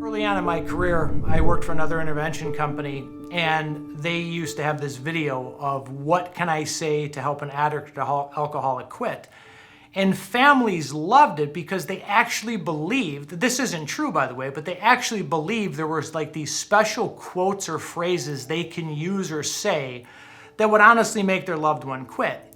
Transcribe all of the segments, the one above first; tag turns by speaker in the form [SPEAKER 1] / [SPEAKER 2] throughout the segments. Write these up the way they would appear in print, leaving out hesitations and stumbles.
[SPEAKER 1] Early on in my career, I worked for another intervention company, and they used to have this video of what can I say to help an addict or alcoholic quit. And families loved it because they actually believed, this isn't true by the way, but they actually believed there was like these special quotes or phrases they can use or say that would honestly make their loved one quit.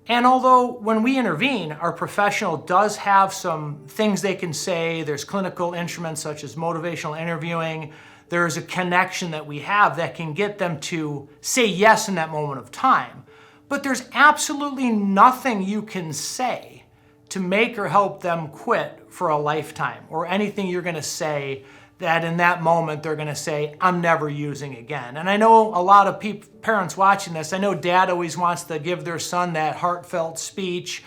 [SPEAKER 1] And although when we intervene, our professional does have some things they can say, there's clinical instruments such as motivational interviewing, there's a connection that we have that can get them to say yes in that moment of time. But there's absolutely nothing you can say to make or help them quit for a lifetime, or anything you're gonna say that in that moment they're gonna say, I'm never using again. And I know a lot of parents watching this, I know dad always wants to give their son that heartfelt speech,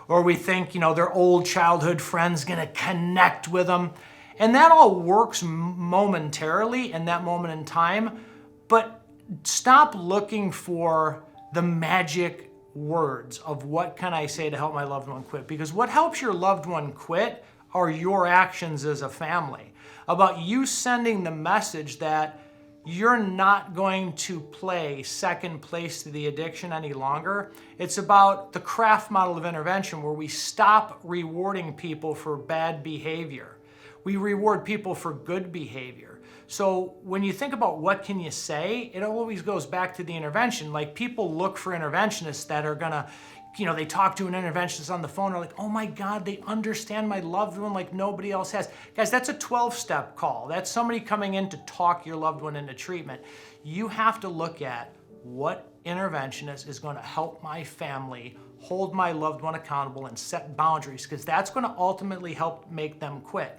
[SPEAKER 1] or we think, their old childhood friend's gonna connect with them. And that all works momentarily in that moment in time, but stop looking for the magic words of what can I say to help my loved one quit, because what helps your loved one quit are your actions as a family, about you sending the message that you're not going to play second place to the addiction any longer. It's about the craft model of intervention where we stop rewarding people for bad behavior. We reward people for good behavior. So when you think about what can you say, it always goes back to the intervention. Like, people look for interventionists that are gonna, they talk to an interventionist on the phone, are like, oh my God, they understand my loved one like nobody else has. Guys, that's a 12-step call. That's somebody coming in to talk your loved one into treatment. You have to look at what interventionist is gonna help my family hold my loved one accountable and set boundaries, because that's gonna ultimately help make them quit.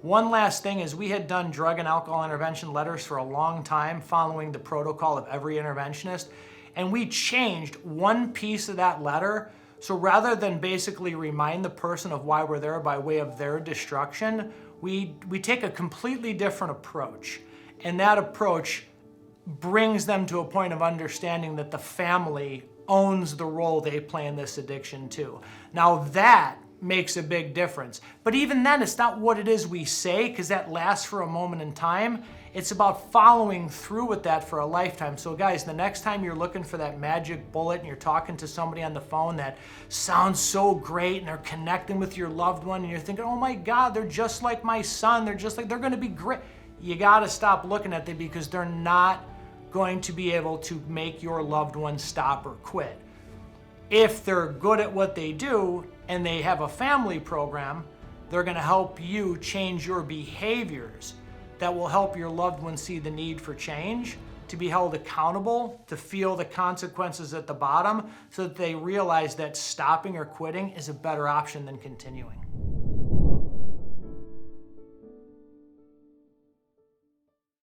[SPEAKER 1] One last thing is, we had done drug and alcohol intervention letters for a long time following the protocol of every interventionist, and we changed one piece of that letter. So rather than basically remind the person of why we're there by way of their destruction, we take a completely different approach. And that approach brings them to a point of understanding that the family owns the role they play in this addiction too. Now that makes a big difference. But even then, it's not what it is we say, because that lasts for a moment in time. It's about following through with that for a lifetime. So guys, the next time you're looking for that magic bullet and you're talking to somebody on the phone that sounds so great and they're connecting with your loved one and you're thinking, oh my God, they're just like my son, they're gonna be great. You gotta stop looking at them, because they're not going to be able to make your loved one stop or quit. If they're good at what they do and they have a family program, they're gonna help you change your behaviors that will help your loved one see the need for change, to be held accountable, to feel the consequences at the bottom, so that they realize that stopping or quitting is a better option than continuing.